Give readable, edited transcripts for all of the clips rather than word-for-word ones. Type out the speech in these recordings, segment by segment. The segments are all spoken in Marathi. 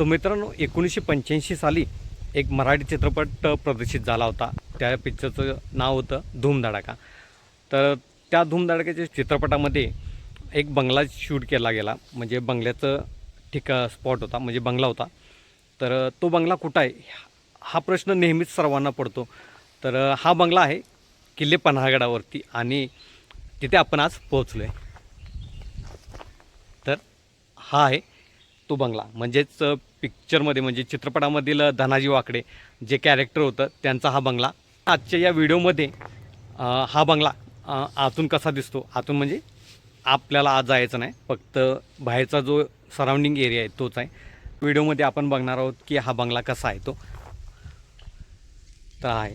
तो मित्रांनो 1985 साली एक मराठी चित्रपट प्रदर्शित झाला होता. त्या पिक्चरचं नाव होतं धूम धडाका. तर त्या धूम धडाक्याच्या चित्रपटामध्ये एक बंगला शूट केला गेला, म्हणजे बंगल्याचं स्पॉट होता, म्हणजे बंगला होता. तर तो बंगला कुठं आहे हा प्रश्न नेहमीच सर्वांना पडतो. तर हा बंगला आहे किल्ले पन्हाळगडावरती आणि तिथे आपण आज पोहोचलो आहे. तर हा आहे तो बंगला, म्हणजेच पिक्चरमध्ये म्हणजे चित्रपटामधील धनाजी वाकडे जे कॅरेक्टर होतं त्यांचा हा बंगला. आजच्या या व्हिडिओमध्ये हा बंगला आतून कसा दिसतो, आतून म्हणजे आपल्याला आज जायचं नाही, फक्त बाहेरचा जो सराउंडिंग एरिया आहे तोच आहे. व्हिडिओमध्ये आपण बघणार आहोत की हा बंगला कसा आहे तो. तर आहे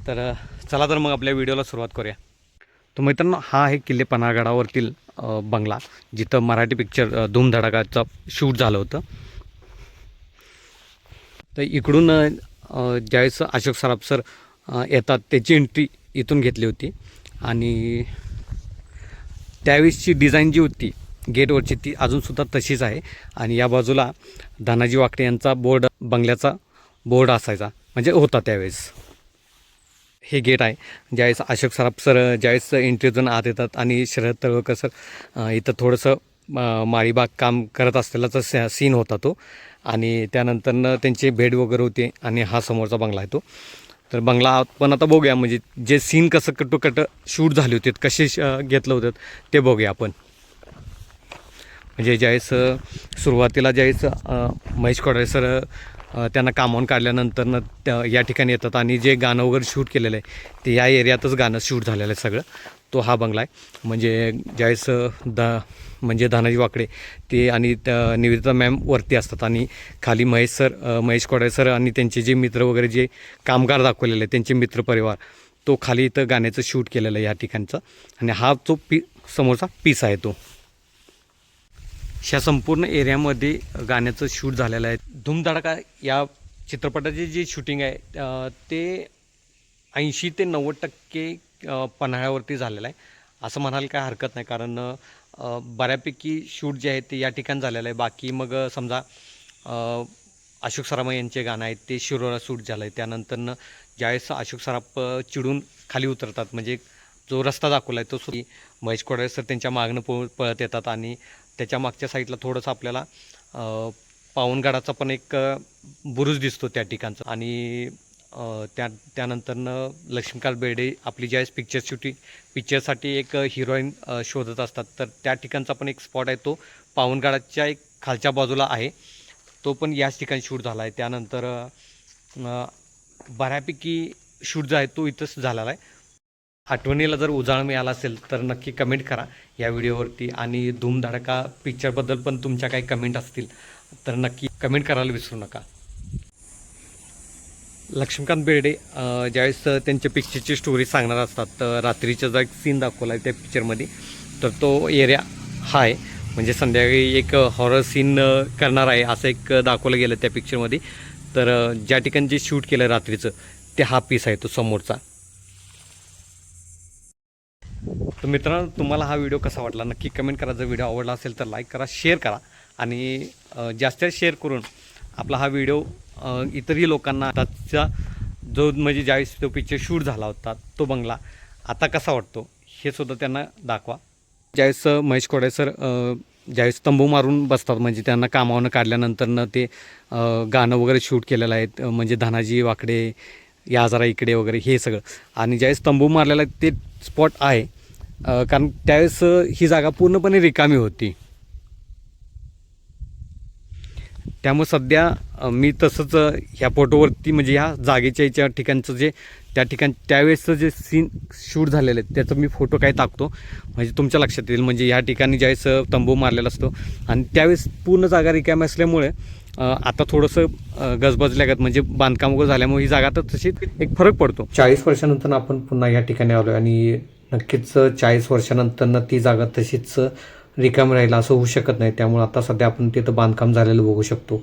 तर चला तर मग आपल्या व्हिडिओला सुरुवात करूया. तर मित्रांनो, हा आहे किल्ले पन्हाळगडावरतील बंगला, जिथं मराठी पिक्चर धूम धडाकाचं शूट झालं होतं. तर इकडून ज्यावेळेस अशोक सराफ सर येतात त्याची एंट्री इथून घेतली होती आणि त्यावेळेसची डिझाईन जी होती गेटवरची ती अजूनसुद्धा तशीच आहे. आणि या बाजूला धनाजी वाकडे यांचा बोर्ड, बंगल्याचा बोर्ड असायचा, म्हणजे होता त्यावेळेस. हे गेट आहे. ज्यावेळेस अशोक सराफ सर ज्यावेळेस एंट्रीतून आत येतात आणि शरद तळवलकर सर इथं थोडंसं माळीबाग काम करत असलेलाचा सीन होता तो. आणि त्यानंतरनं त्यांची भेट वगैरे होते आणि हा समोरचा बंगला आहे तो. तर बंगला आपण आता बघूया, म्हणजे जे सीन कसं कटोकट शूट झाले होते, कसे घेतलं होतं ते बघूया आपण. म्हणजे ज्यावेळेस सुरुवातीला ज्यावेळेस महेश कोठारे सर त्यांना कामावून काढल्यानंतरनं या ठिकाणी येतात आणि जे गाणं वगैरे शूट केलेलं आहे ते या एरियातच गाणं शूट झालेलं आहे सगळं. तो हा बंगला आहे. म्हणजे ज्यावेळेस म्हणजे धनाजी वाकडे ते आणि निवेदिता मॅम वरती असतात आणि खाली महेश कोठारे सर आणि त्यांचे जे मित्र वगैरे जे कामगार दाखवलेले आहेत त्यांचे मित्रपरिवार, तो खाली इथं गाण्याचं शूट केलेलं आहे या ठिकाणचा. आणि हा जो समोरचा पीस आहे तो. ह्या संपूर्ण एरियामध्ये गाण्याचं शूट झालेलं आहे. धूम धडाका या चित्रपटाचे जे शूटिंग आहे ते 80 ते 90% पन्हाळ्यावरती झालेलं आहे असं म्हणायला काय हरकत नाही. कारण बऱ्यापैकी शूट जे आहे ते या ठिकाणी झालेलं आहे. बाकी मग समजा अशोक सराफ यांचे गाणं आहेत ते शिरोळा शूट झालं आहे. त्यानंतरनं ज्यावेळेस अशोक सराफ चिडून खाली उतरतात, म्हणजे जो रस्ता दाखवला आहे तो महेश कोठारे सर त्यांच्या मागणं पळत येतात आणि त्याच्या मागच्या साईडला थोडंसं आपल्याला पावनगडाचा पण एक बुरुज दिसतो त्या ठिकाणचा. आणि त्यानंतरनं लक्ष्मीकांत बेर्डे आपली ज्यावेळेस पिक्चरसाठी एक हिरोईन शोधत असतात, तर त्या ठिकाणचा पण एक स्पॉट आहे तो पावनगडाच्या एक खालच्या बाजूला आहे. तो पण याच ठिकाणी शूट झाला आहे. त्यानंतर बऱ्यापैकी शूट जो आहे तो इथंच झालेला आहे. आठवणीला जर उजाळ मिळाला असेल तर नक्की कमेंट करा या व्हिडिओवरती. आणि धूम धडाका पिक्चरबद्दल पण तुमच्या काही कमेंट असतील तर नक्की कमेंट करायला विसरू नका. लक्ष्मीकांत बेर्डे ज्यावेळेस त्यांच्या पिक्चरची स्टोरी सांगणार असतात, तर रात्रीचा जो एक सीन दाखवला आहे त्या पिक्चरमध्ये, तर तो एरिया हा आहे. म्हणजे संध्याकाळी एक हॉरर सीन करणार आहे असं एक दाखवलं गेलं त्या पिक्चरमध्ये. तर ज्या ठिकाणी जे शूट केलं रात्रीचं ते हा पीस आहे तो समोरचा. तर मित्रांनो, तुम्हाला हा व्हिडिओ कसा वाटला नक्की कमेंट करा. जर व्हिडिओ आवडला असेल तर लाईक करा, शेअर करा आणि जास्तीत शेअर करून आपला हा व्हिडिओ इतरही लोकांना त्याचा जो म्हणजे ज्यावेळेस तो पिक्चर शूट झाला होता तो बंगला आता कसा वाटतो हे सुद्धा त्यांना दाखवा. ज्यावेळेस महेश कोठारे सर ज्यावेळेस तंबू मारून बसतात, म्हणजे त्यांना कामावून काढल्यानंतरनं ते गाणं वगैरे शूट केलेलं आहे, म्हणजे धनाजी वाकडे या जरा इकडे वगैरे हे सगळं. आणि ज्यावेळेस तंबू मारलेला आहे ते स्पॉट आहे, कारण त्यावेळेस ही जागा पूर्णपणे रिकामी होती. त्यामुळे सध्या मी तसंच ह्या फोटोवरती म्हणजे ह्या जागेच्या याच्या ठिकाणचं जे त्या त्यावेळेसचं जे सीन शूट झालेलं आहे त्याचं मी फोटो काय टाकतो, म्हणजे तुमच्या लक्षात येईल. म्हणजे ह्या ठिकाणी ज्यावेळेस तंबू मारलेला असतो आणि त्यावेळेस पूर्ण जागा रिकामी असल्यामुळे आता थोडंसं गजबजल्यागत म्हणजे बांधकाम वगैरे झाल्यामुळे ही जागा तर तशी एक फरक पडतो. 40 वर्षानंतर आपण पुन्हा या ठिकाणी आलो आणि नक्कीच 40 वर्षानंतर ती जागा तशीच रिकामी राहिला असं होऊ शकत नाही. त्यामुळे आता सध्या आपण तिथं बांधकाम झालेलं बघू शकतो.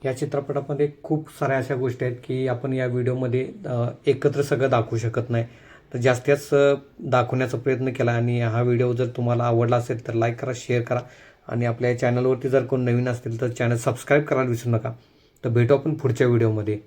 या चित्रपटामध्ये खूप साऱ्या अशा गोष्टी आहेत की आपण या व्हिडिओमध्ये एकत्र सगळं दाखवू शकत नाही, तर जास्त दाखवण्याचा प्रयत्न केला. आणि हा व्हिडिओ जर तुम्हाला आवडला असेल तर लाईक करा, शेअर करा आणि आपल्या चॅनलवरती जर कोण नवीन असतील तर चॅनल सबस्क्राईब करायला विसरू नका. तर भेटू आपण पुढच्या व्हिडिओमध्ये.